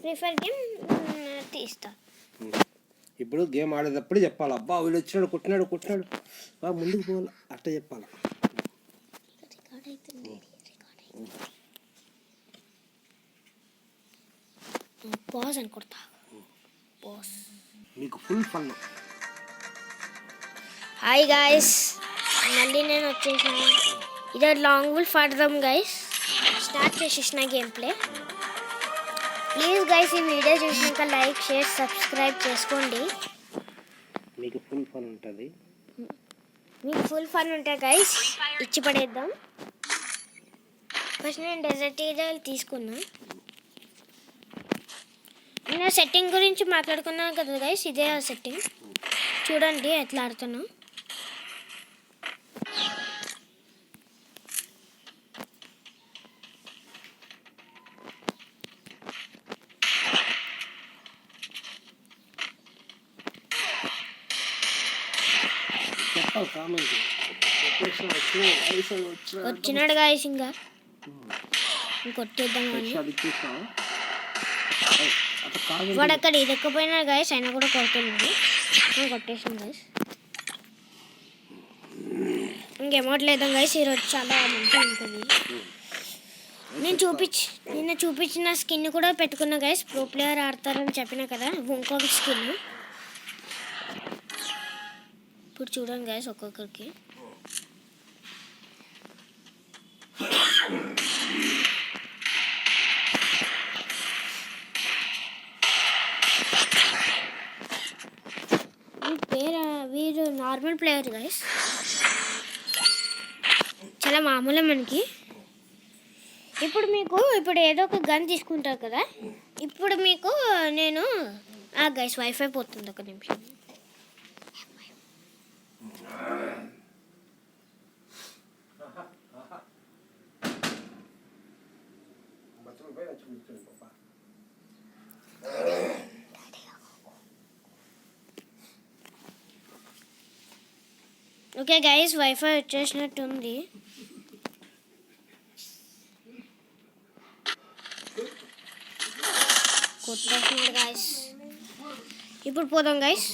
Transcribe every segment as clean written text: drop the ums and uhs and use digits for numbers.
Free fire game తీస్తా. ఇప్పుడు game ఆడేటప్పుడు చెప్పాలి, అబ్బా వీళ్ళు వచ్చినాడు కొట్టినాడు బాగా ముందుకు పోవాలి అట్లా చెప్పాలి. పాజ్ అని కొడతా. పాజ్. మీకు ఫుల్ ఫన్. హాయ్ గాయస్, మళ్ళీ నేను వచ్చేసాను. ఇదే లాంగ్ వుల్ఫ్ ఆడదాం గైస్. స్టార్ట్ చేసేసిన గేమ్ ప్లే. ప్లీజ్ గైస్ ఈ వీడియో చూసినాక లైక్ షేర్ సబ్స్క్రైబ్ చేసుకోండి. మీకు ఫుల్ ఫన్ ఉంటుంది. మీకు ఫుల్ ఫన్ ఉంటుంది గైస్. ఇచ్చి పడేద్దాం. ఫస్ట్ నేను డెజర్ట్ ఏరియా తీసుకున్నా. నేను సెట్టింగ్ గురించి మాట్లాడుకున్నాను కదా గైస్, ఇదే ఆ సెట్టింగ్. చూడండి ఎట్లా ఆడుతున్నా. వచ్చినాడు గాయస్, ఇంకా కొట్టేద్దాం. వాడు అక్కడ ఇదక్కపోయినా గాయస్, అయినా కూడా కొడుతున్నాడు. కొట్టేసాం గాయస్. ఇంకేమవట్లేదాం గాయస్. ఈరోజు చాలా మంచిగా ఉంటుంది. నిన్న చూపించిన స్కిన్ కూడా పెట్టుకున్నా గాయస్. ప్రో ప్లేయర్ ఆడతారని చెప్పినా కదా, ఇంకొక స్కిన్. ఇప్పుడు చూడండి గాయస్ ఒక్కొక్కరికి. వీరు నార్మల్ ప్లేయర్ గైస్, చాలా మామూలే మనకి. ఇప్పుడు ఏదో ఒక గన్ తీసుకుంటారు కదా. ఇప్పుడు మీకు నేను గైస్ వైఫై పోతుంది, ఒక నిమిషం. ఓకే గైస్, వైఫై వచ్చేసినట్టుంది. కొట్టేసినాడు గైస్. ఇప్పుడు పోదాం గైస్.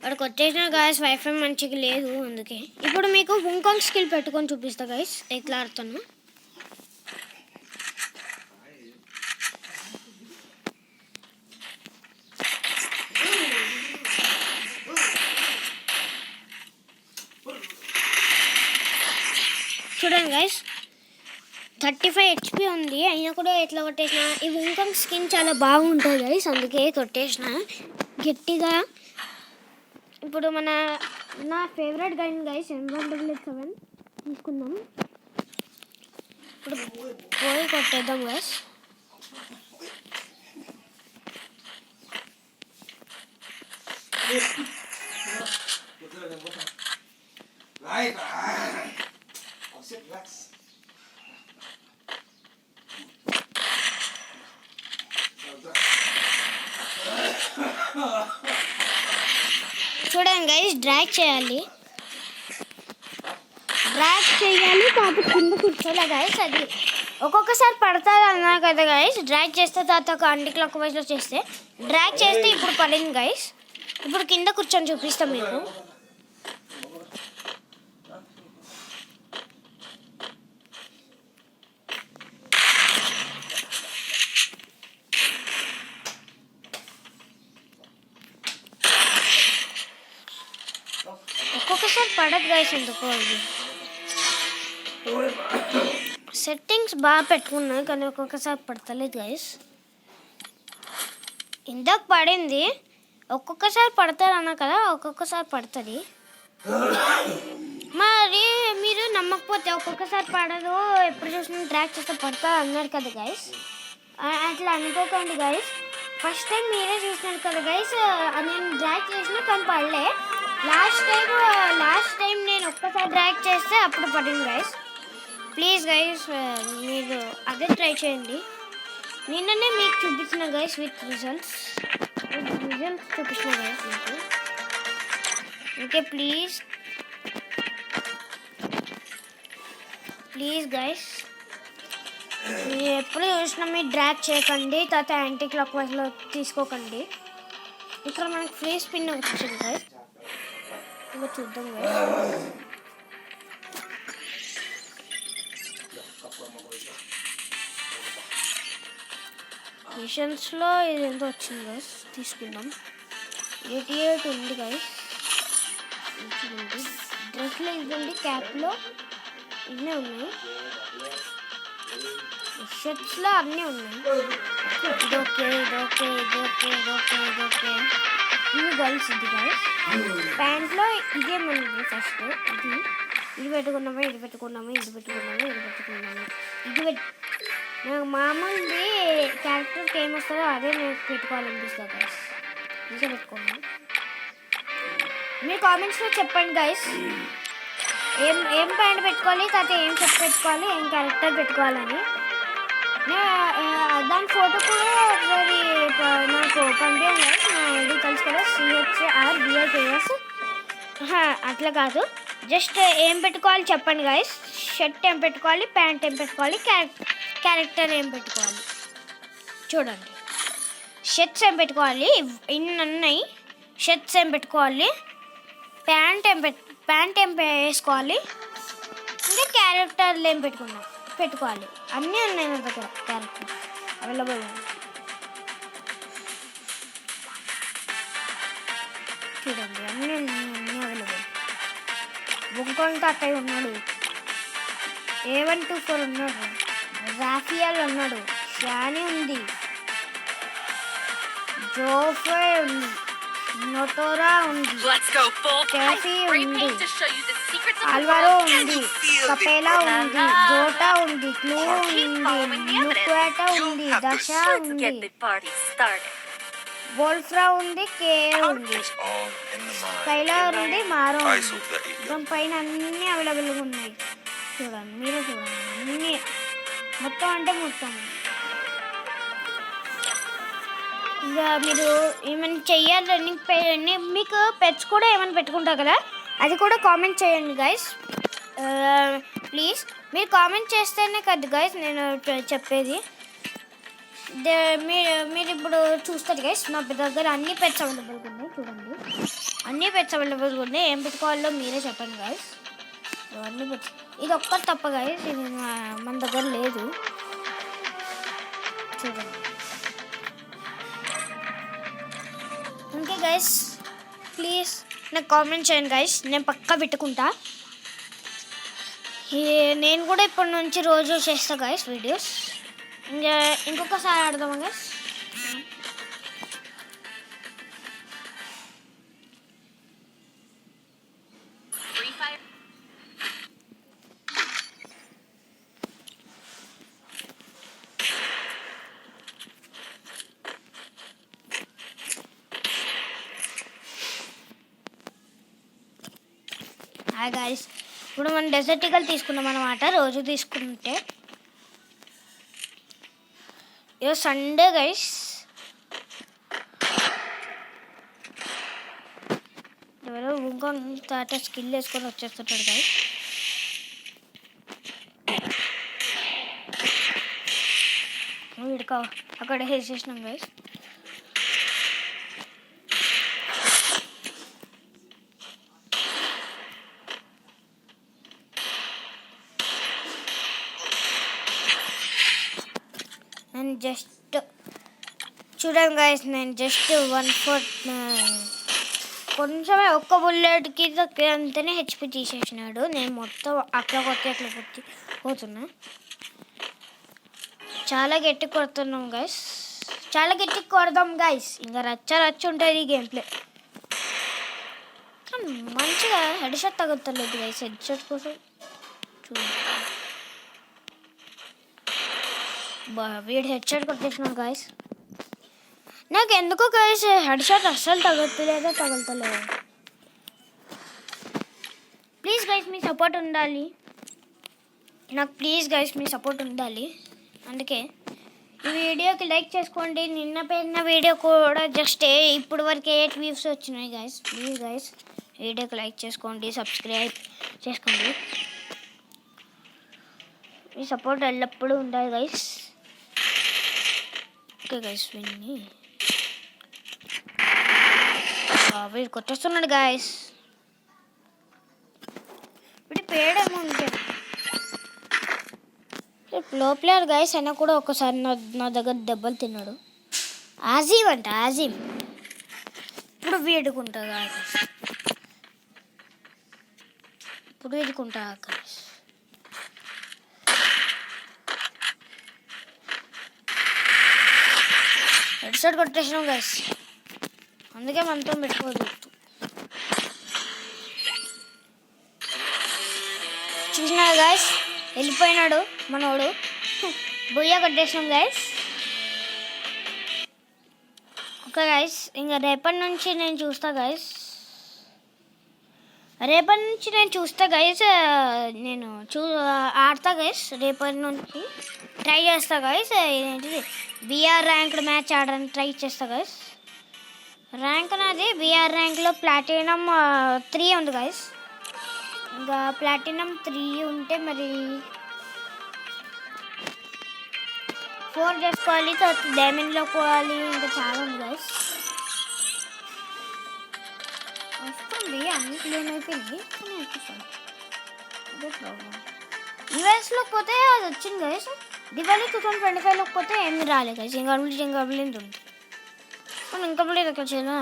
వాడికి వచ్చేసిన గైస్ వైఫై మంచిగా లేదు, అందుకే. ఇప్పుడు మీకు వుంకాంగ్ స్కిల్ పెట్టుకొని చూపిస్తా గైస్ ఎట్లా ఆడుతాను. చూడండి గైస్, 35 HP ఉంది, అయినా కూడా ఎట్లా కొట్టేసిన. ఈ వుంకాంగ్ స్కిన్ చాలా బాగుంటుంది గైస్, అందుకే కొట్టేసిన గట్టిగా. ఇప్పుడు నా ఫేవరెట్ గన్ గైస్ M177 తీసుకుందాం. ఇప్పుడు పోయి కొట్టేద్దాం గైస్. చూడండి గైస్, డ్రాగ్ చేయాలి కాకపోతే కింద కూర్చోలే గైస్. అది ఒక్కొక్కసారి పడతాది అన్నా కదా గైస్. డ్రాగ్ చేస్తే తర్వాత ఒక అండి క్లాక్ వైజ్లో చేస్తే డ్రాగ్ చేస్తే ఇప్పుడు పడింది గైస్. ఇప్పుడు కింద కూర్చొని చూపిస్తాం మీకు. ఒక్కొక్కసారి పడదు గైస్, ఎందుకో అది. సెట్టింగ్స్ బాగా పెట్టుకున్నాయి కానీ ఒక్కొక్కసారి పడతలేదు గైస్. ఇందాక పడింది, ఒక్కొక్కసారి పడతారు అన్నా కదా, ఒక్కొక్కసారి పడుతుంది. మరి మీరు నమ్మకపోతే ఒక్కొక్కసారి పడదు, ఎప్పుడు చూసినా ట్రాక్ చేస్తే పడతా అన్నారు కదా గైస్. అట్లా అనుకోకండి గైస్. ఫస్ట్ టైం మీరే చూసినారు కదా గైస్, నేను డ్రాక్ చేసినా కానీ పడలే. లాస్ట్ టైం నేను ఒక్కసారి డ్రాగ్ చేస్తే అప్పుడు పడింది గైస్. ప్లీజ్ గైస్ మీరు అదే ట్రై చేయండి. నిన్ననే మీకు చూపించిన గైస్ విత్ రిజల్ట్స్ చూపించిన గైస్ మీకు. ఓకే ప్లీజ్ గైస్ ఎప్పుడు చూసినా మీరు డ్రాగ్ చేయకండి, తర్వాత యాంటీ క్లాక్ వైజ్లో తీసుకోకండి. ఇక్కడ మనకి ఫ్రీ స్పిన్ వచ్చింది గైస్, ఇంకా చూద్దాం గైస్. మిషన్స్లో ఇది ఎంత వచ్చింది గైస్, తీసుకుందాం. 88 ఉంది గైస్, ఉంది. డ్రెస్లో ఇది ఉంది, క్యాప్లో ఇవన్నీ ఉన్నాయి, షర్ట్స్లో అన్నీ ఉన్నాయి. ఇదొకే ఇవి గర్ల్స్ ఇది గైస్. ప్యాంట్లో ఇదే మనది ఫస్ట్, ఇది పెట్టుకున్నాము, నాకు మామూలుది క్యారెక్టర్కి ఏమొస్తుందో అదే నేను పెట్టుకోవాలనిపిస్తుంది గైస్, ఇదే పెట్టుకున్నాను. మీరు కామెంట్స్లో చెప్పండి గైస్, ఏం ప్యాంట్ పెట్టుకోవాలి, తర్వాత ఏం షర్ట్ పెట్టుకోవాలి, ఏం క్యారెక్టర్ పెట్టుకోవాలని. దాని ఫోటో కూడా ఒకసారి నాకు పంపించండి గైస్. నా ఐడి కలిసి కూడా CHRBIKS, అట్లా కాదు, జస్ట్ ఏం పెట్టుకోవాలి చెప్పండి గైస్. షర్ట్ ఏం పెట్టుకోవాలి, ప్యాంట్ ఏం పెట్టుకోవాలి, క్యారెక్టర్ ఏం పెట్టుకోవాలి చూడండి. షర్ట్స్ ఏం పెట్టుకోవాలి, ఇన్ని ఉన్నాయి. షర్ట్స్ ఏం పెట్టుకోవాలి, ప్యాంట్ ఏం వేసుకోవాలి, ఇంకా క్యారెక్టర్లు ఏం పెట్టుకోవాలి. అన్నీ ఉన్నాయి నా దగ్గర, క్యారెక్టర్ అవైలబుల్ ఉన్నాయి చూడండి, అన్నీ అవైలబుల్. బుంకొంత అట్టయి ఉన్నాడు, A124 ఉన్నాడు, రాఫియాల్ ఉన్నాడు, షానీ ఉంది, జోఫే ఉంది, నోటోరా ఉంది, కేఫీ ఉంది, ఆల్వారో ఉంది, కపేలా ఉంది, జోటా ఉంది, క్లూ ఉంది, లుక్వేటా ఉంది, దశ ఉంది, వోల్ఫ్రా ఉంది, కే ఉంది, స్కైలర్ ఉంది, మారో ఉంది. దాని పైన అన్నీ అవైలబుల్గా ఉన్నాయి చూడండి, మీరే చూడండి, అన్నీ మొత్తం అంటే మొత్తం. ఇంకా మీరు ఏమైనా చెయ్యాలని మీకు పెట్స్ కూడా ఏమైనా పెట్టుకుంటారు కదా, అది కూడా కామెంట్ చేయండి గైస్ ప్లీజ్. మీరు కామెంట్ చేస్తేనే కదా గైస్ నేను చెప్పేది. మీరు ఇప్పుడు చూస్తారు గైస్, నా దగ్గర అన్ని పెట్స్ అవైలబుల్గా ఉన్నాయి చూడండి, అన్ని పెట్స్ అవైలబుల్గా ఉన్నాయి. ఏం పెట్టుకోవాలో మీరే చెప్పండి గైస్. అన్ని పెట్స్, ఇది ఒక్కటి తప్ప గైస్, ఇది మన దగ్గర లేదు చూడండి. ఓకే గైస్, ప్లీజ్ నాకు కామెంట్ చేయండి గైస్, నేను పక్కా పెట్టుకుంటా. నేను కూడా ఇప్పటి నుంచి రోజు చేస్తా గైస్ వీడియోస్. ఇంకొకసారి ఆడదామా గైస్. హాయ్ గైస్, ఇప్పుడు మనం డెజర్ట్ ఈగల్ తీసుకున్నాం అన్నమాట, రోజు తీసుకుంటే. ఇది సండే గైస్, ఎవరో ఇంకొక స్కిల్ వేసుకొని వచ్చేస్తుంటాడు గైస్. వీడికి అక్కడ వేసేసినాం గైస్. నేను జస్ట్ చూడండి గైస్, నేను జస్ట్ 1/4 కొంచెమే ఒక్క బుల్లెట్కి అంతనే HP తీసేసినాడు. నేను మొత్తం అట్లా కొట్టి పోతున్నా. చాలా గట్టి కొడుతున్నాం గైస్, చాలా గట్టి కొడదాం గైస్. ఇంకా రచ్చ ఉంటుంది ఈ గేమ్ ప్లే. కానీ మంచిగా హెడ్ షాట్ తగ్గుతలేదు గైస్, హెడ్ షాట్ కోసం చూడండి. వీడు హెడ్ షాట్ కొట్టేసినాడు గైస్. నాకు ఎందుకో గైస్ హెడ్ షాట్ అస్సలు తగులుతలేదు. ప్లీజ్ గైస్ మీ సపోర్ట్ ఉండాలి నాకు, ప్లీజ్ గైస్ మీ సపోర్ట్ ఉండాలి. అందుకే ఈ వీడియోకి లైక్ చేసుకోండి. నిన్న పెట్టిన వీడియో కూడా జస్ట్ ఇప్పుడు వరకు 8 వ్యూస్ వచ్చినాయి గైస్. ప్లీజ్ గైస్ వీడియోకి లైక్ చేసుకోండి, సబ్స్క్రైబ్ చేసుకోండి. మీ సపోర్ట్ ఎల్లప్పుడూ ఉండాలి గైస్. ఓకే గైస్, విన్ని వీడు కొట్టేస్తున్నాడు గైస్. వీడి పేడేమో ఉంటాడు. లో ప్లేయర్ గైస్ అయినా కూడా ఒకసారి నా దగ్గర దెబ్బలు తిన్నాడు. ఆజీమ్ అంట, ఆజీమ్. ఇప్పుడు వీడుకుంటా గైస్, ఇప్పుడు వీడుకుంటా గైస్. హెడ్ షాట్ కొట్టేసినాం గైస్, అందుకే మనతో పెట్టుకోదు. చూసినాడు గైస్, వెళ్ళిపోయినాడు మనోడు. బుయ్య కొట్టేసినాం గైస్. ఓకే గైస్, ఇంకా రేపటి నుంచి నేను చూస్తా గైస్. నేను ఆడతా గైస్. రేపటి నుంచి ట్రై చేస్తా గైస్. ఏంటిది బీఆర్ ర్యాంక్డ్ మ్యాచ్ ఆడడానికి ట్రై చేస్తా గైస్. ర్యాంక్ నాది బీఆర్ ర్యాంక్లో ప్లాటినం 3 ఉంది గైస్. ఇంకా ప్లాటినం 3 ఉంటే మరి 4 చేసుకోవాలి, తర్వాత డైమండ్లో పోవాలి. ఇంకా చాలా ఉంది గైస్. వస్తుంది, అన్ని క్లీన్ అయిపోయింది. అదే ప్రాబ్లం. యూఎస్లోకి పోతే అది వచ్చింది గైస్. దివాళీ 2025లోకి పోతే ఏమి రాలేదు గైస్. ఇంకంప్లీట్ ఉంది. మనం ఇంకంప్లీట్ ఎక్కడ చేయడం.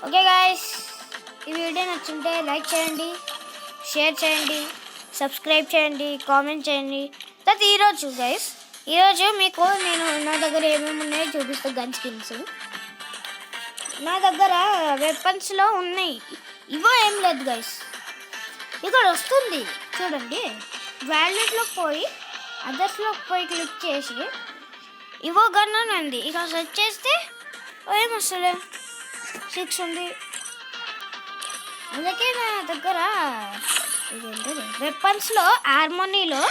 ఓకే గైస్, ఈ వీడియో నచ్చుంటే లైక్ చేయండి, షేర్ చేయండి, సబ్స్క్రైబ్ చేయండి, కామెంట్ చేయండి. తర్వాత ఈరోజు మీకు నేను నా దగ్గర ఏమేమి ఉన్నాయో చూపిస్తాను. గన్ స్కిన్స్ నా దగ్గర వెపన్స్లో ఉన్నాయి. ఇవో ఏం లేదు గైస్, ఇక్కడ వస్తుంది చూడండి. వ్యాలెట్లోకి పోయి అదర్స్లోకి పోయి క్లిక్ చేసి ఇవో గన్ అని ఉంది. ఇక సెర్చ్ చేస్తే ఏమొస్తుంది, 6 ఉంది. అందుకే నా దగ్గర ఇదేంటది వెపన్స్లో హార్మోనీలో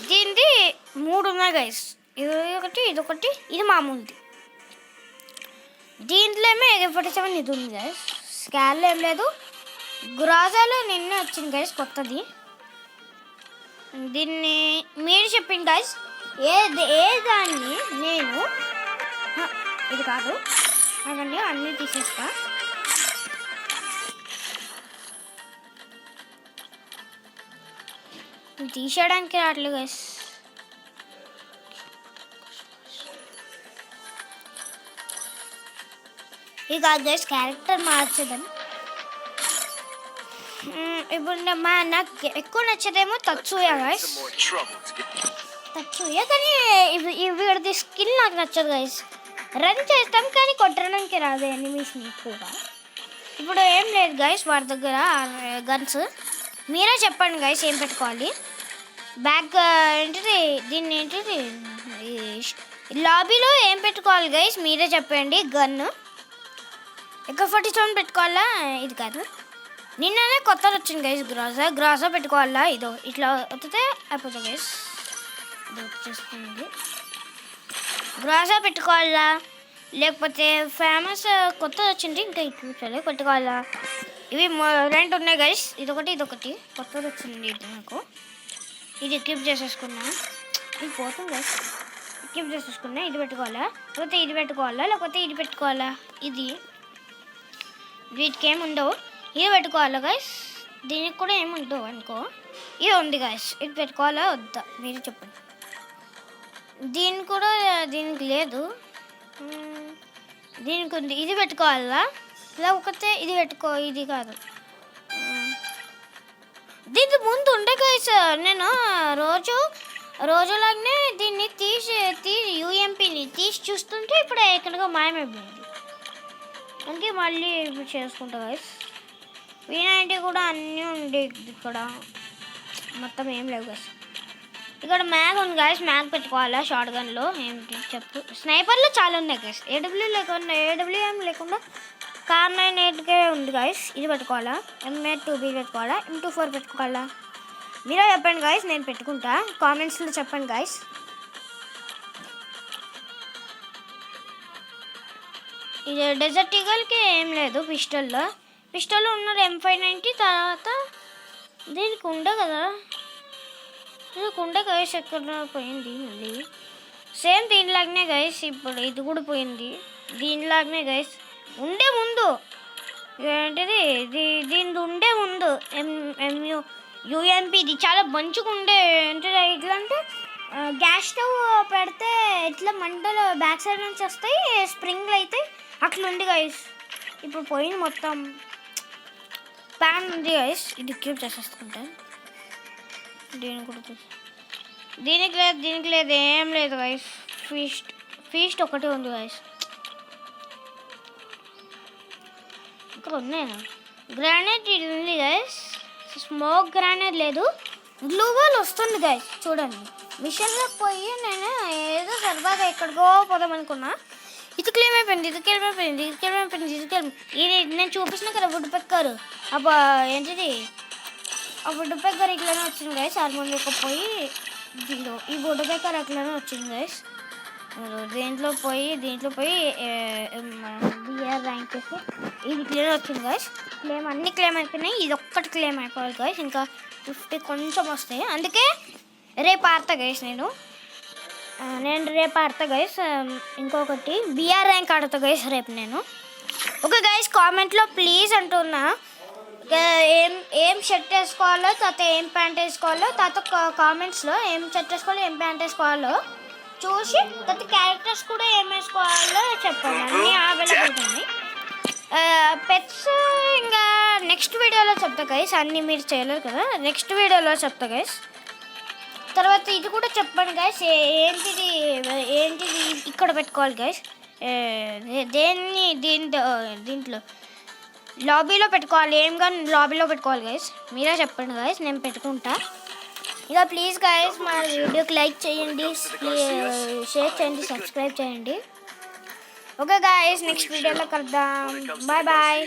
దీనిది 3 ఉన్నాయి గైస్. ఇదొకటి ఇది మామూలుది. దీంట్లో ఏమో AK-47 ఇది ఉంది గైస్. స్కాల్లో ఏం లేదు. గ్రాజాలో నిన్నే వచ్చింది గైస్ కొత్తది. దీన్ని మీరు చెప్పింది గైస్. ఏ దాన్ని నేను ఇది కాదు అవన్నీ అన్నీ తీసేస్తా. తీసేయడానికి రావట్లేదు గైస్. ఇది కాదు గైస్, క్యారెక్టర్ మార్చేద్దాం. ఇప్పుడు నాకు ఎక్కువ నచ్చేదేమో తత్సూయ గైస్. తత్సూయ, కానీ వీడిది స్కిన్ నాకు నచ్చదు గైస్. రన్ చేస్తాం కానీ కొట్టడానికి రాదు ఎనిమీస్ని ఎక్కువగా. ఇప్పుడు ఏం లేదు గైస్ వాడి దగ్గర గన్స్. మీరే చెప్పండి గైస్ ఏం పెట్టుకోవాలి. బ్యాక్ ఏంటిది దీన్ని ఏంటిది లాబీలో ఏం పెట్టుకోవాలి గైస్ మీరే చెప్పండి. గన్ AK-47 పెట్టుకోవాలా, ఇది కాదు. నిన్ననే కొత్తది వచ్చింది గైస్ గ్రాజా పెట్టుకోవాలా. ఇదో ఇట్లా వస్తే అయిపోతుంది గైస్. ఇది వచ్చేస్తుంది. గ్రాజా పెట్టుకోవాలా, లేకపోతే ఫేమస్ కొత్తది వచ్చింది ఇంకా ఇట్లా పెట్టుకోవాలా. ఇవి 2 ఉన్నాయి గైస్. ఇదొకటి కొత్తది వచ్చింది. ఇది నాకు ఇది ఎక్విప్ చేసేసుకున్నా. ఇది పోతుంది గైస్. ఎక్విప్ చేసేసుకున్నా. ఇది పెట్టుకోవాలా, లేకపోతే ఇది పెట్టుకోవాలా, లేకపోతే ఇది పెట్టుకోవాలా. ఇది వీటికి ఏముండవు. ఇది పెట్టుకోవాలా గైస్. దీనికి కూడా ఏముండవు అనుకో. ఇది ఉంది గైస్, ఇది పెట్టుకోవాలా వద్దా మీరు చెప్పండి. దీనికి లేదు, దీనికి ఉంది. ఇది పెట్టుకోవాలా, లేకపోతే ఇది పెట్టుకో. ఇది కాదు, దీనికి ముందు ఉండే గైస్. నేను రోజులాగానే దీన్ని తీసి UMPని తీసి చూస్తుంటే ఇప్పుడు ఎక్కడికో మాయమైపోయింది. అందుకే మళ్ళీ ఇప్పుడు చేసుకుంటా గైస్. P90 కూడా అన్నీ ఉండే ఇక్కడ, మొత్తం ఏం లేవు గైస్. ఇక్కడ మ్యాగ్ ఉంది గైస్. మ్యాగ్ పెట్టుకోవాలా షార్ట్ గన్లో. ఏంటి చెప్పు. స్నైపర్లో చాలా ఉన్నాయి గైస్. AWM లేకుండా Kar98 ఉంది గైస్. ఇది పెట్టుకోవాలా, M8-2B పెట్టుకోవాలా, M24 పెట్టుకోవాలా. మీరే చెప్పండి గైస్, నేను పెట్టుకుంటా. కామెంట్స్లో చెప్పండి గైస్. ఇది డెజర్ట్ ఈగల్కి ఏం లేదు. పిస్టల్లో ఉన్నారు M590, తర్వాత దీనికి ఉండే కదా, దీనికి ఉండే గైస్ ఎక్కడ పోయింది మళ్ళీ. సేమ్ దీనిలాగానే గైస్, ఇప్పుడు ఇది కూడా పోయింది దీనిలాగానే గైస్. ఉండే ముందు ఏంటిది దీని ఉండే ముందు యుఎంపి ఇది చాలా మంచిగా ఉండే. ఏంటిది ఇట్లా అంటే గ్యాస్ స్టవ్ పెడితే ఇట్లా మంటలు బ్యాక్ సైడ్ నుంచి వస్తాయి, స్ప్రింగ్లు అయితే అట్లా ఉంది గైస్. ఇప్పుడు పోయింది మొత్తం. ప్యాన్ ఉంది గైస్, ఇది క్యూబ్ చేసేసుకుంటా. దీనికి లేదు ఏం లేదు గైస్. ఫీస్ట్ ఒకటి ఉంది గైస్. ఇక్కడ ఉన్నాయి గ్రానైట్, ఇది ఉంది గైస్. స్మోక్ గ్రానైట్ లేదు, గ్లూ వాల్ వస్తుంది గైస్. చూడండి మిషన్లో పోయి నేను ఏదో సరదాగా ఎక్కడికో పోదాం అనుకున్నా. ఇది క్లెయిమ్ అయిపోయింది. ఇది నేను చూపించిన కదా వుడ్ పెక్కర్. అబ్బా ఏంటిది ఆ వుడ్ పెక్కర్ ఇట్లానే వచ్చింది గైస్. హార్మోన్ పోయి ఈ వుడ్ పెక్కర్ అట్లానే వచ్చింది గైస్. దీంట్లో పోయి బిఆర్ ర్యాంక్ చేసి ఇది క్లియర్ వచ్చింది గైస్. అన్ని క్లెయిమ్ అయిపోయినాయి, ఇది ఒక్కటి క్లెయిమ్ అయిపోవాలి గైస్. ఇంకా 50 కొంచెం వస్తాయి, అందుకే రేపు ఆడతా గైస్. నేను రేపు ఆడతా గైస్. ఇంకొకటి బిఆర్ ర్యాంక్ ఆడతా గైస్ రేపు నేను. ఓకే గైస్, కామెంట్లో ప్లీజ్ అంటున్నా, ఏం షర్ట్ వేసుకోవాలో, తర్వాత ఏం ప్యాంట్ వేసుకోవాలో, తర్వాత కామెంట్స్లో ఏం షర్ట్ వేసుకోవాలో ఏం ప్యాంట్ వేసుకోవాలో చూసి, తర్వాత క్యారెక్టర్స్ కూడా ఏం వేసుకోవాలో చెప్పండి. అన్నీ అవైలబుల్ ఉన్నాయి. పెట్స్ ఇంకా నెక్స్ట్ వీడియోలో చెప్తా గైస్. అన్నీ మీరు చేయలేరు కదా, నెక్స్ట్ వీడియోలో చెప్తా గైస్. తర్వాత ఇది కూడా చెప్పండి గైస్, ఏంటిది ఇక్కడ పెట్టుకోవాలి గైస్. దీంట్లో లాబీలో పెట్టుకోవాలి, ఏం కానీ లాబీలో పెట్టుకోవాలి గైస్. మీరే చెప్పండి గైస్, నేను పెట్టుకుంటా. ఇక ప్లీజ్ గైస్ మా వీడియోకి లైక్ చేయండి, షేర్ చేయండి, సబ్స్క్రైబ్ చేయండి. ఓకే గైస్, నెక్స్ట్ వీడియోలో కలుద్దాం. Bye bye.